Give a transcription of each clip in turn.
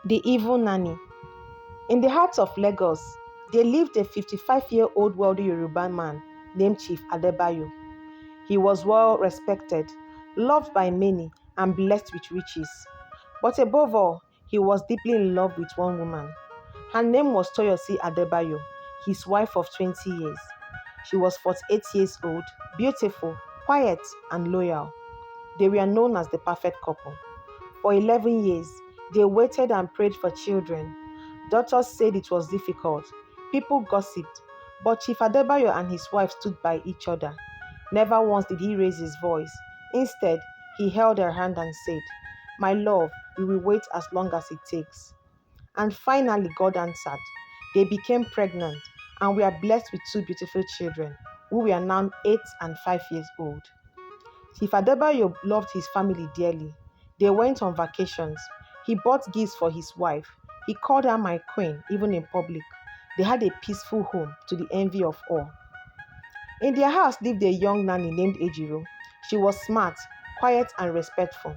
The Evil Nanny. In the heart of Lagos, there lived a 55-year-old wealthy Yoruba man named Chief Adebayo. He was well respected, loved by many, and blessed with riches. But above all, he was deeply in love with one woman. Her name was Toyosi Adebayo, his wife of 20 years. She was 48 years old, beautiful, quiet, and loyal. They were known as the perfect couple. For 11 years, they waited and prayed for children. Doctors said it was difficult. People gossiped. But Chief Adebayo and his wife stood by each other. Never once did he raise his voice. Instead, he held her hand and said, "My love, we will wait as long as it takes." And finally, God answered. They became pregnant and were blessed with two beautiful children, who were now 8 and 5 years old. Chief Adebayo loved his family dearly. They went on vacations. He bought gifts for his wife. He called her my queen, even in public. They had a peaceful home to the envy of all. In their house lived a young nanny named Ejiro. She was smart, quiet, and respectful.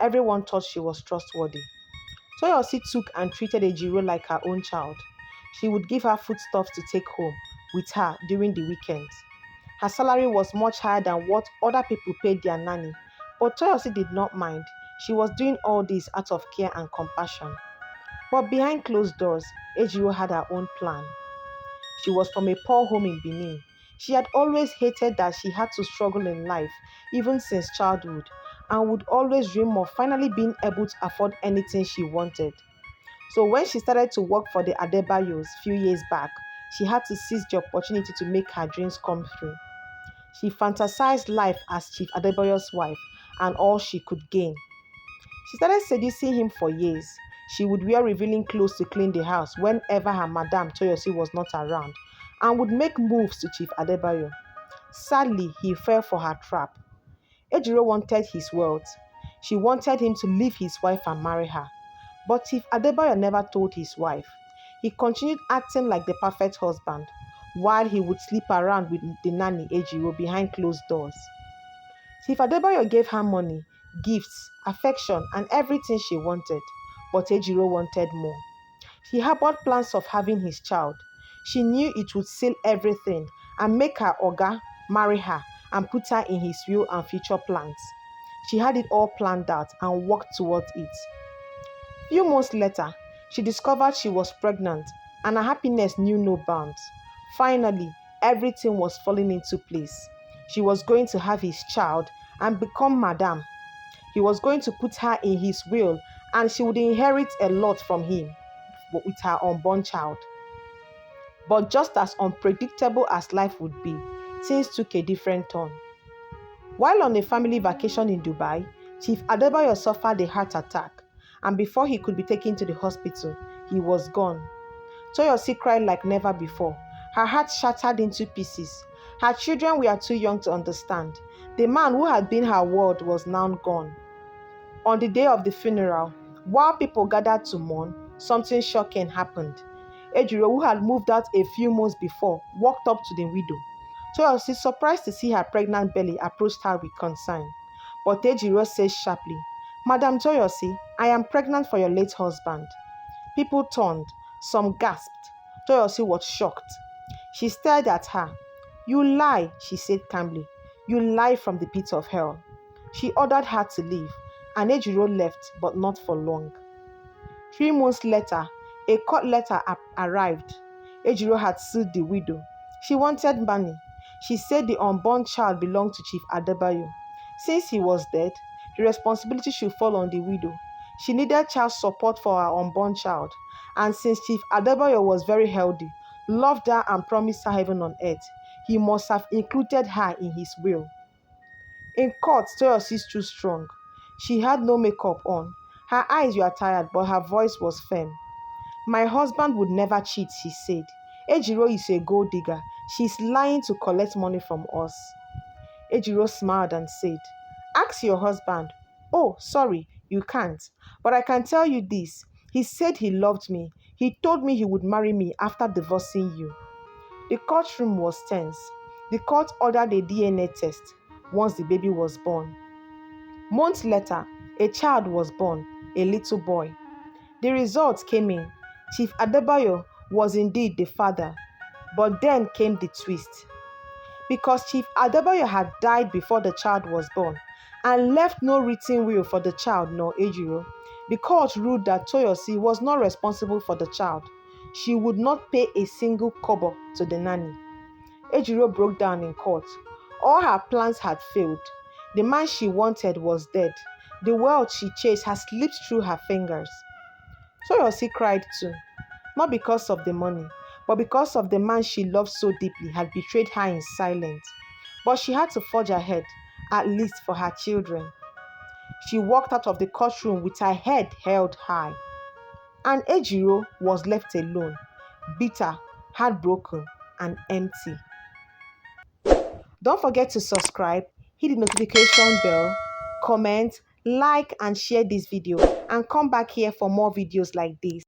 Everyone thought she was trustworthy. Toyosi took and treated Ejiro like her own child. She would give her foodstuffs to take home with her during the weekends. Her salary was much higher than what other people paid their nanny, but Toyosi did not mind. She was doing all this out of care and compassion. But behind closed doors, Ejiro had her own plan. She was from a poor home in Benin. She had always hated that she had to struggle in life, even since childhood, and would always dream of finally being able to afford anything she wanted. So when she started to work for the Adebayos few years back, she had to seize the opportunity to make her dreams come true. She fantasized life as Chief Adebayo's wife and all she could gain. She started seducing him for years. She would wear revealing clothes to clean the house whenever her Madame Toyosi was not around and would make moves to Chief Adebayo. Sadly, he fell for her trap. Ejiro wanted his wealth. She wanted him to leave his wife and marry her. But Chief Adebayo never told his wife. He continued acting like the perfect husband, while he would sleep around with the nanny Ejiro behind closed doors. Chief Adebayo gave her money, gifts, affection, and everything she wanted, but Ejiro wanted more. She harbored plans of having his child. She knew it would seal everything and make her Oga marry her and put her in his will and future plans. She had it all planned out and worked towards it. Few months later, she discovered she was pregnant and her happiness knew no bounds. Finally, everything was falling into place. She was going to have his child and become Madame. He was going to put her in his will and she would inherit a lot from him with her unborn child. But just as unpredictable as life would be, things took a different turn. While on a family vacation in Dubai, Chief Adebayo suffered a heart attack, and before he could be taken to the hospital, he was gone. Toyosi cried like never before. Her heart shattered into pieces. Her children were too young to understand. The man who had been her world was now gone. On the day of the funeral, while people gathered to mourn, something shocking happened. Ejiro, who had moved out a few months before, walked up to the widow. Toyosi, surprised to see her pregnant belly, approached her with concern. But Ejiro said sharply, "Madam Toyosi, I am pregnant for your late husband." People turned. Some gasped. Toyosi was shocked. She stared at her. "You lie," she said calmly. "You lie from the pit of hell." She ordered her to leave, and Ejiro left, but not for long. 3 months later, a court letter arrived. Ejiro had sued the widow. She wanted money. She said the unborn child belonged to Chief Adebayo. Since he was dead, the responsibility should fall on the widow. She needed child support for her unborn child, and since Chief Adebayo was very healthy, loved her and promised her heaven on earth, he must have included her in his will. In court, Toyosi stood strong. She had no makeup on. Her eyes were tired, but her voice was firm. "My husband would never cheat," she said. "Ejiro is a gold digger. She's lying to collect money from us." Ejiro smiled and said, "Ask your husband." "Oh, sorry, you can't. But I can tell you this. He said he loved me. He told me he would marry me after divorcing you." The courtroom was tense. The court ordered a DNA test once the baby was born. Months later, a child was born, a little boy. The results came in. Chief Adebayo was indeed the father, but then came the twist. Because Chief Adebayo had died before the child was born and left no written will for the child nor Ejiro, the court ruled that Toyosi was not responsible for the child. She would not pay a single kobo to the nanny. Ejiro broke down in court. All her plans had failed. The man she wanted was dead. The wealth she chased had slipped through her fingers. Toyosi cried too, not because of the money, but because of the man she loved so deeply had betrayed her in silence. But she had to forge ahead, at least for her children. She walked out of the courtroom with her head held high. And Ejiro was left alone, bitter, heartbroken, and empty. Don't forget to subscribe, hit the notification bell, comment, like, and share this video, and come back here for more videos like this.